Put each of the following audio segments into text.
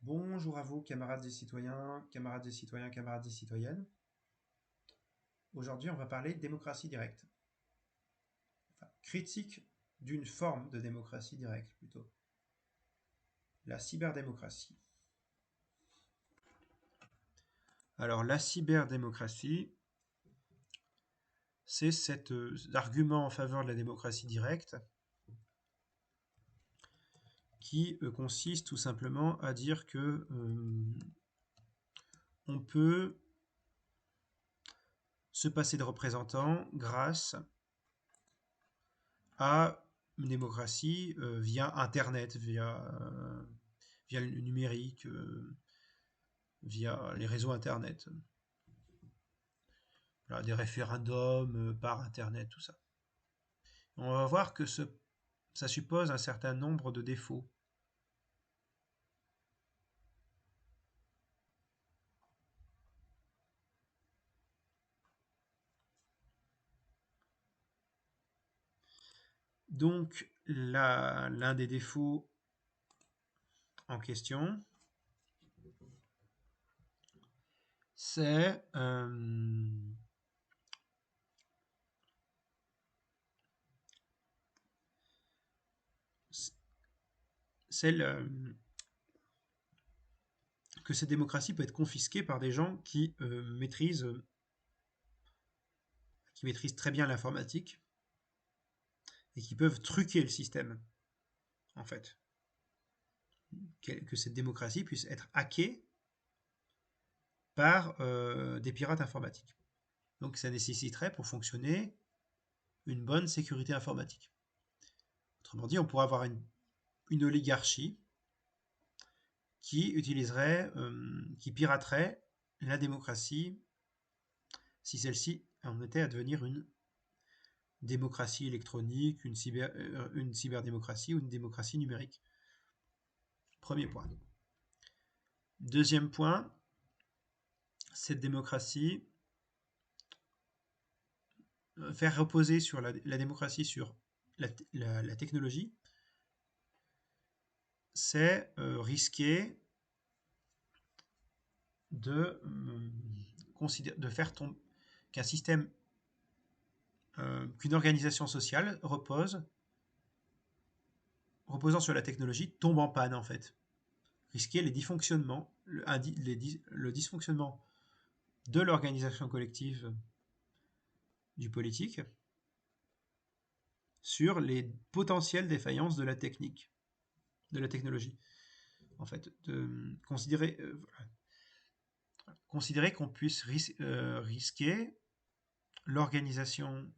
Bonjour à vous, camarades et citoyens, camarades et citoyennes. Aujourd'hui, on va parler de démocratie directe. Enfin, critique d'une forme de démocratie directe, plutôt. La cyberdémocratie. Alors, la cyberdémocratie, c'est cet argument en faveur de la démocratie directe qui consiste tout simplement à dire que on peut se passer de représentants grâce à une démocratie via Internet, via le numérique, via les réseaux Internet. Voilà, des référendums par Internet, tout ça. On va voir que ça suppose un certain nombre de défauts. Donc, l'un des défauts en question, c'est que cette démocratie peut être confisquée par des gens qui maîtrisent très bien l'informatique et qui peuvent truquer le système, en fait. Que cette démocratie puisse être hackée par des pirates informatiques. Donc ça nécessiterait pour fonctionner une bonne sécurité informatique. Autrement dit, on pourrait avoir une oligarchie qui piraterait la démocratie si celle-ci en était à devenir une démocratie électronique, une cyberdémocratie ou une démocratie numérique. Premier point. Deuxième point, cette démocratie, faire reposer sur la démocratie sur la technologie, c'est risquer de faire qu'un système, qu'une organisation sociale reposant sur la technologie tombe en panne en fait. Risquer les dysfonctionnements, le dysfonctionnement de l'organisation collective du politique sur les potentielles défaillances de la technologie. En fait, de considérer qu'on puisse risquer l'organisation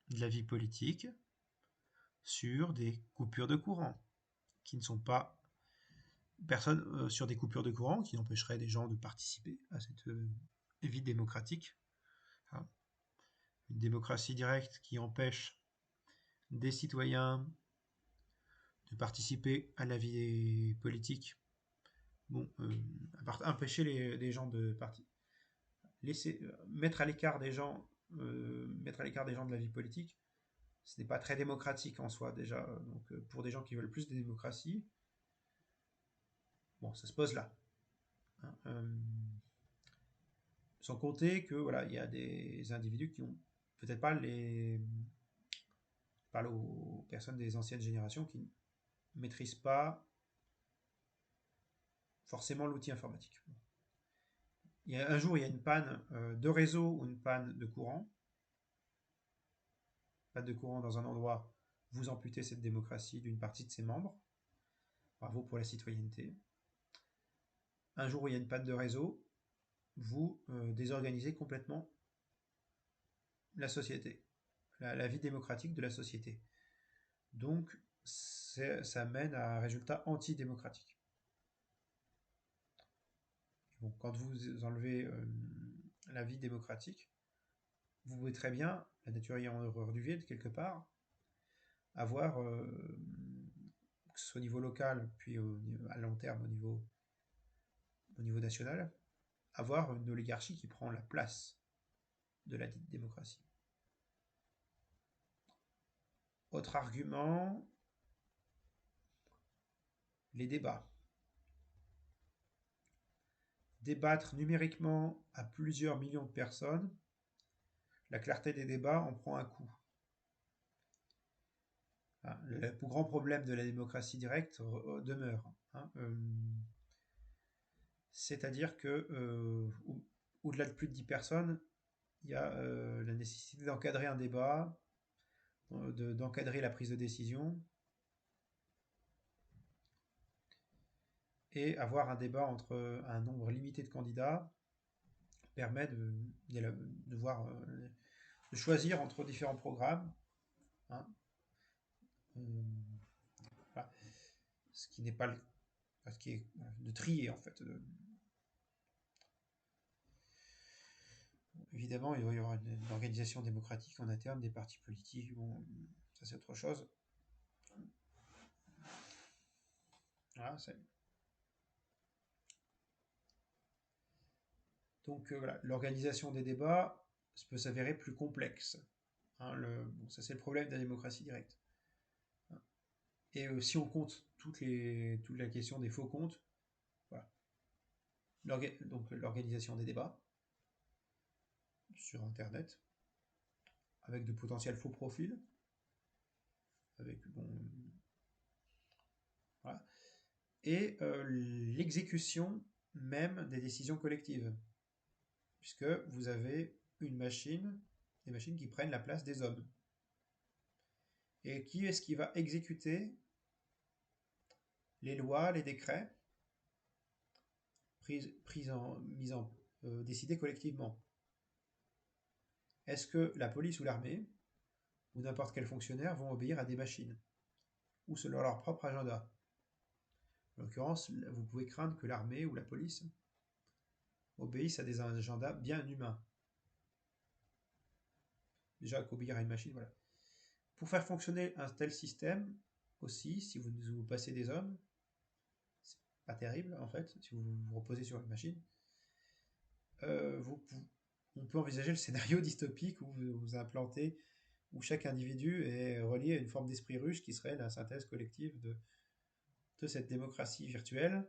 de la vie politique sur des coupures de courant qui ne sont pas sur des coupures de courant qui empêcheraient des gens de participer à cette vie démocratique. Hein. Une démocratie directe qui empêche des citoyens de participer à la vie politique. Bon, empêcher les gens de participer. Mettre à l'écart des gens, de la vie politique, ce n'est pas très démocratique en soi déjà. Donc pour des gens qui veulent plus de démocratie, bon, ça se pose là. Hein, sans compter que voilà, il y a des individus qui ont peut-être pas les. Je parle aux personnes des anciennes générations qui ne maîtrisent pas forcément l'outil informatique. Un jour, il y a une panne de réseau ou une panne de courant. Panne de courant dans un endroit, vous amputez cette démocratie d'une partie de ses membres. Bravo pour la citoyenneté. Un jour où il y a une panne de réseau, vous désorganisez complètement la société, la vie démocratique de la société. Donc, ça mène à un résultat antidémocratique. Bon, quand vous enlevez la vie démocratique, vous pouvez très bien, la nature ayant horreur du vide quelque part, avoir, que ce soit au niveau local, puis à long terme au niveau national, avoir une oligarchie qui prend la place de la dite démocratie. Autre argument, les débats. débattre numériquement à plusieurs millions de personnes, la clarté des débats en prend un coup. Hein, le plus grand problème de la démocratie directe demeure. Hein, c'est-à-dire que au-delà de plus de 10 personnes, il y a la nécessité d'encadrer un débat, d'encadrer la prise de décision, et avoir un débat entre un nombre limité de candidats permet de voir, de choisir entre différents programmes. Hein, voilà. Ce qui n'est pas le, ce qui est de trier en fait. Évidemment, il va y avoir une organisation démocratique en interne des partis politiques. Bon, ça c'est autre chose. Voilà, donc voilà, l'organisation des débats peut s'avérer plus complexe. Hein, bon, ça c'est le problème de la démocratie directe. Et si on compte toute la question des faux comptes, voilà. Donc l'organisation des débats sur Internet, avec de potentiels faux profils, avec bon, voilà, et l'exécution même des décisions collectives, puisque vous avez des machines qui prennent la place des hommes. Et qui est-ce qui va exécuter les lois, les décrets décidés collectivement? Est-ce que la police ou l'armée ou n'importe quel fonctionnaire vont obéir à des machines ou selon leur propre agenda? En l'occurrence, vous pouvez craindre que l'armée ou la police obéissent à des agendas bien humains. Déjà qu'obéir à une machine, voilà. Pour faire fonctionner un tel système, aussi, si vous passez des hommes, c'est pas terrible en fait, si vous vous reposez sur une machine, euh, vous, on peut envisager le scénario dystopique où vous implantez, où chaque individu est relié à une forme d'esprit ruche qui serait la synthèse collective de cette démocratie virtuelle.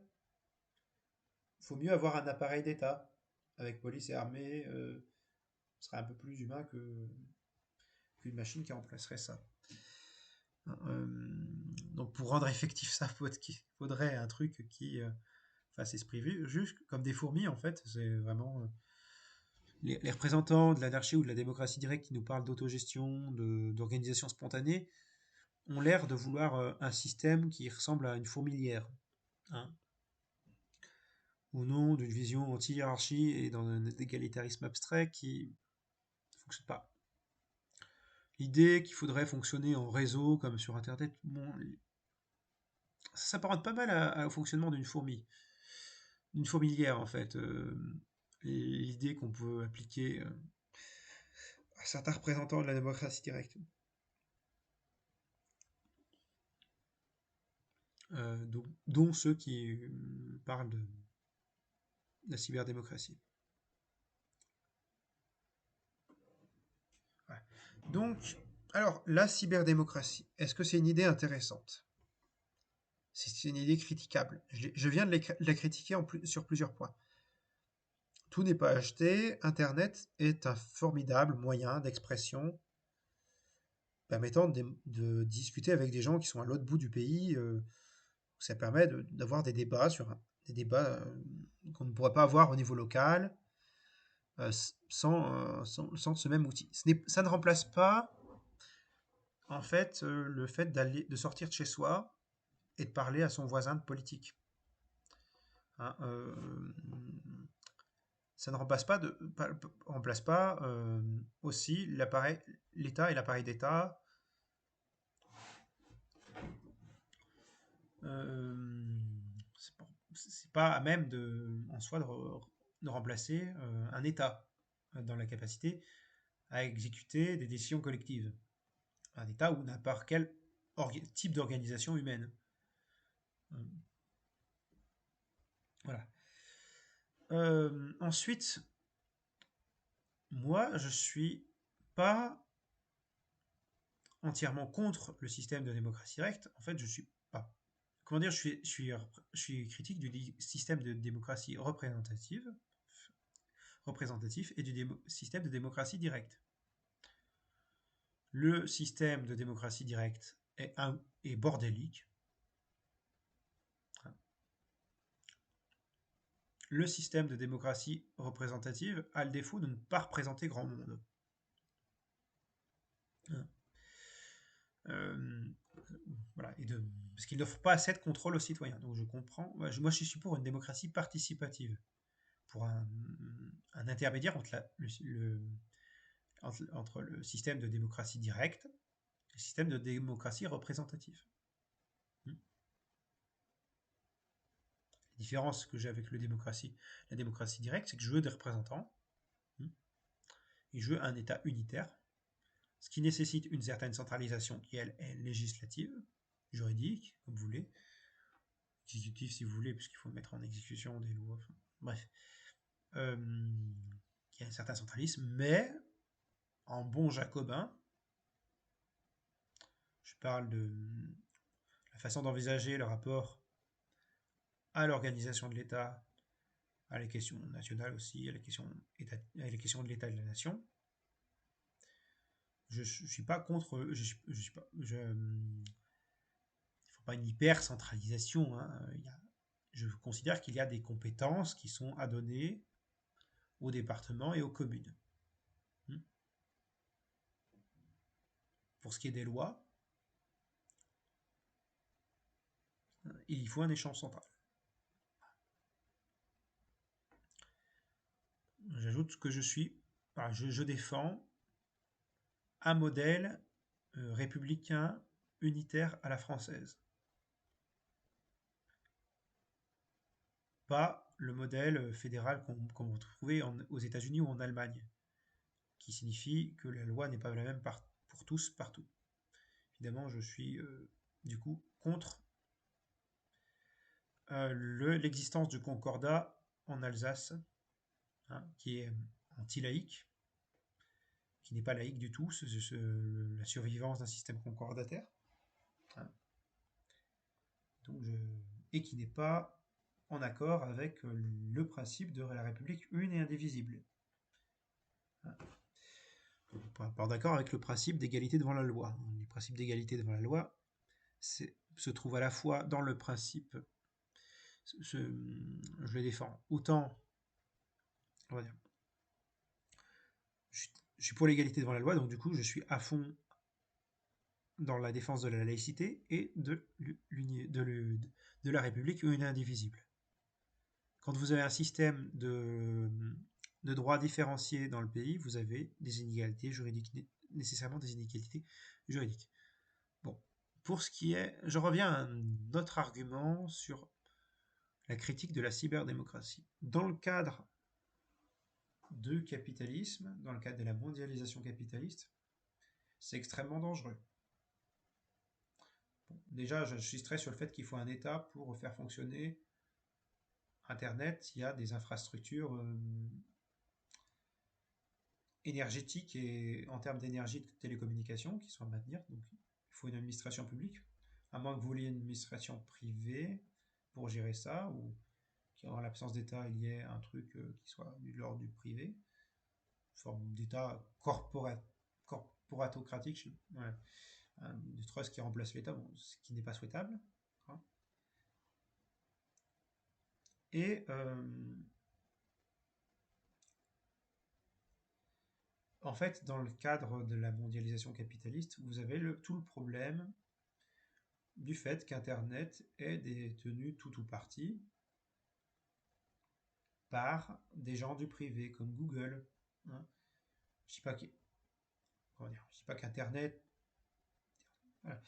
Il faut mieux avoir un appareil d'État, avec police et armée, ce serait un peu plus humain qu'une machine qui remplacerait ça. Euh, donc pour rendre effectif ça, il faudrait un truc qui fasse esprit juste comme des fourmis en fait. C'est vraiment les représentants de l'anarchie ou de la démocratie directe qui nous parlent d'autogestion, d'organisation spontanée, ont l'air de vouloir un système qui ressemble à une fourmilière. Hein, au nom d'une vision anti-hiérarchie et d'un égalitarisme abstrait qui ne fonctionne pas. L'idée qu'il faudrait fonctionner en réseau comme sur Internet, bon, ça s'apparente pas mal au fonctionnement d'une fourmilière en fait. L'idée qu'on peut appliquer à certains représentants de la démocratie directe. Dont ceux qui parlent de la cyberdémocratie. Ouais. Donc, alors, la cyberdémocratie, est-ce que c'est une idée intéressante? C'est une idée critiquable. Je viens de la critiquer sur plusieurs points. Tout n'est pas acheté. Internet est un formidable moyen d'expression permettant de discuter avec des gens qui sont à l'autre bout du pays. Ça permet d'avoir des débats des débats qu'on ne pourrait pas avoir au niveau local sans ce même outil. Ça ne remplace pas en fait le fait de sortir de chez soi et de parler à son voisin de politique. Hein, ça ne remplace pas aussi l'État et l'appareil d'État. Euh, c'est pas à même en soi de remplacer un État dans la capacité à exécuter des décisions collectives. Un État ou n'importe quel type d'organisation humaine. Euh, voilà. Ensuite, moi, je suis pas entièrement contre le système de démocratie directe. En fait, je suis pas comment dire, je suis critique du système de démocratie représentatif et du système de démocratie directe. Le système de démocratie directe est bordélique. Le système de démocratie représentative a le défaut de ne pas représenter grand monde. Voilà, parce qu'il n'offre pas assez de contrôle aux citoyens. Donc je comprends. Moi, je suis pour une démocratie participative, pour un intermédiaire entre le système de démocratie directe et le système de démocratie représentative. La différence que j'ai avec la démocratie directe, c'est que je veux des représentants et je veux un État unitaire, ce qui nécessite une certaine centralisation qui, elle, est législative, juridique, comme vous voulez, exécutive si vous voulez, puisqu'il faut mettre en exécution des lois, enfin, bref, qui a un certain centralisme, mais en bon jacobin, je parle de la façon d'envisager le rapport à l'organisation de l'État, à la question nationale aussi, à la question de l'État et de la nation. Je suis pas contre, il faut pas une hyper centralisation. Hein. Je considère qu'il y a des compétences qui sont à donner aux départements et aux communes. Pour ce qui est des lois, il faut un échelon central. J'ajoute que je défends un modèle républicain unitaire à la française. Pas le modèle fédéral qu'on va trouver aux États-Unis ou en Allemagne, qui signifie que la loi n'est pas la même pour tous partout. Évidemment, je suis du coup contre l'existence du concordat en Alsace, hein, qui est anti-laïque, qui n'est pas laïque du tout, la survivance d'un système concordataire, hein, et qui n'est pas en accord avec le principe de la République une et indivisible. Hein. Pas d'accord avec le principe d'égalité devant la loi. Les principes d'égalité devant la loi se trouvent à la fois dans le principe, je le défends, autant, on va dire, je suis pour l'égalité devant la loi, donc du coup je suis à fond dans la défense de la laïcité et de la République une et indivisible. Quand vous avez un système de droits différenciés dans le pays, vous avez des inégalités juridiques, nécessairement des inégalités juridiques. Bon, pour ce qui est, je reviens à un autre argument sur la critique de la cyberdémocratie. Dans le cadre de capitalisme, dans le cadre de la mondialisation capitaliste, c'est extrêmement dangereux. Bon, déjà, j'insisterai sur le fait qu'il faut un État pour faire fonctionner Internet. Il y a des infrastructures énergétiques et en termes d'énergie de télécommunications qui sont à maintenir. Donc, il faut une administration publique, à moins que vous vouliez une administration privée pour gérer ça, ou qu'en l'absence d'État, il y ait un truc qui soit de l'ordre du privé, une forme d'État corporatocratique, ouais, de trust qui remplace l'État, bon, ce qui n'est pas souhaitable. Hein. Et en fait, dans le cadre de la mondialisation capitaliste, vous avez tout le problème du fait qu'Internet est détenu tout ou partie par des gens du privé, comme Google. Hein. Je ne dis pas qu'Internet... Voilà.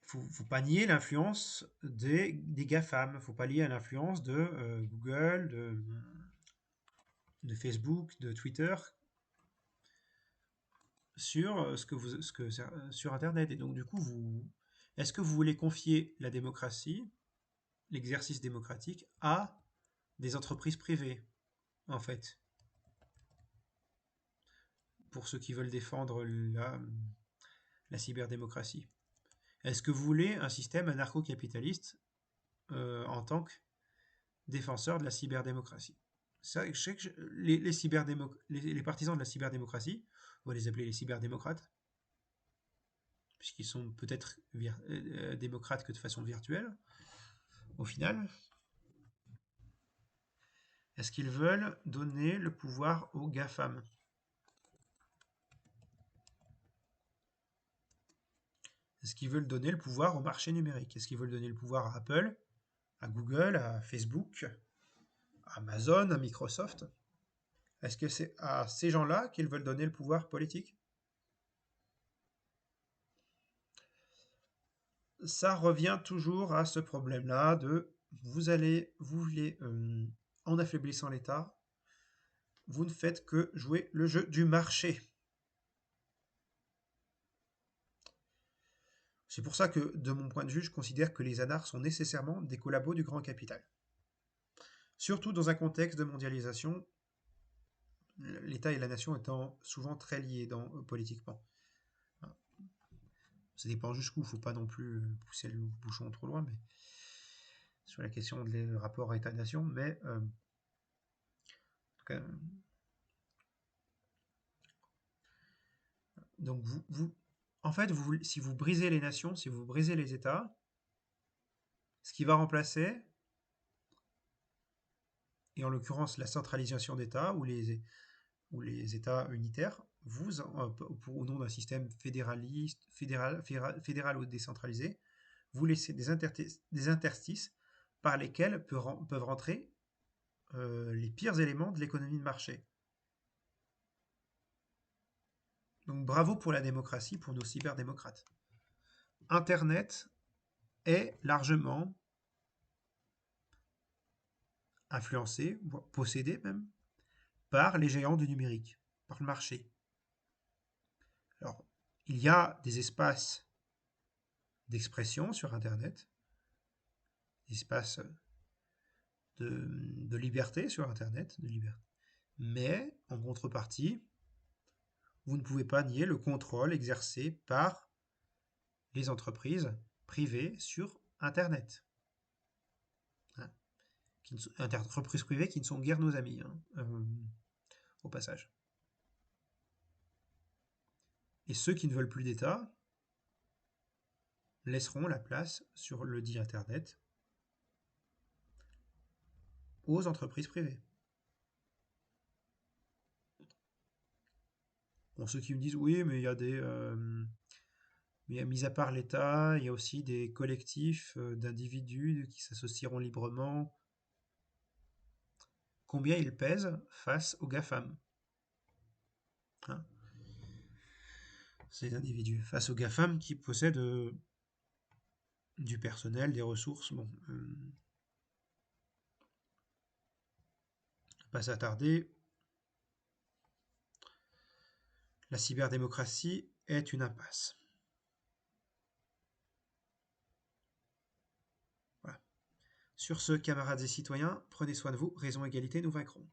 Faut pas nier l'influence des GAFAM, il ne faut pas nier l'influence de Google, de Facebook, de Twitter sur sur Internet. Et donc du coup, est-ce que vous voulez confier la démocratie, l'exercice démocratique, à des entreprises privées, en fait, pour ceux qui veulent défendre la cyberdémocratie? Est-ce que vous voulez un système anarcho-capitaliste en tant que défenseur de la cyberdémocratie? Ça, je sais que les partisans de la cyberdémocratie, on va les appeler les cyberdémocrates, puisqu'ils sont peut-être démocrates que de façon virtuelle, au final. Est-ce qu'ils veulent donner le pouvoir aux GAFAM? Est-ce qu'ils veulent donner le pouvoir au marché numérique? Est-ce qu'ils veulent donner le pouvoir à Apple, à Google, à Facebook, à Amazon, à Microsoft? Est-ce que c'est à ces gens-là qu'ils veulent donner le pouvoir politique? Ça revient toujours à ce problème-là de vous voulez, en affaiblissant l'État, vous ne faites que jouer le jeu du marché. C'est pour ça que, de mon point de vue, je considère que les anarches sont nécessairement des collabos du grand capital. Surtout dans un contexte de mondialisation, l'État et la nation étant souvent très liés politiquement. Ça dépend jusqu'où, il ne faut pas non plus pousser le bouchon trop loin, mais sur la question des rapports État-nation, mais donc en fait, si vous brisez les nations, si vous brisez les États, ce qui va remplacer, et en l'occurrence la centralisation d'États ou les États unitaires, au nom d'un système fédéral ou décentralisé, vous laissez des interstices par lesquels peuvent rentrer les pires éléments de l'économie de marché. Donc bravo pour la démocratie, pour nos cyberdémocrates. Internet est largement influencé, possédé même, par les géants du numérique, par le marché. Alors, il y a des espaces d'expression sur Internet, des espaces de liberté sur Internet, de liberté. Mais, en contrepartie, vous ne pouvez pas nier le contrôle exercé par les entreprises privées sur Internet. Hein, entreprises privées qui ne sont guère nos amis, hein, au passage. Et ceux qui ne veulent plus d'État laisseront la place sur le dit Internet aux entreprises privées. Bon, ceux qui me disent oui, mais il y a mais mis à part l'État, il y a aussi des collectifs d'individus qui s'associeront librement. Combien ils pèsent face aux GAFAM, hein, ces individus, face aux GAFAM qui possèdent du personnel, des ressources. Bon, pas s'attarder. La cyberdémocratie est une impasse. Voilà. Sur ce, camarades et citoyens, prenez soin de vous. Raison, égalité, nous vaincrons.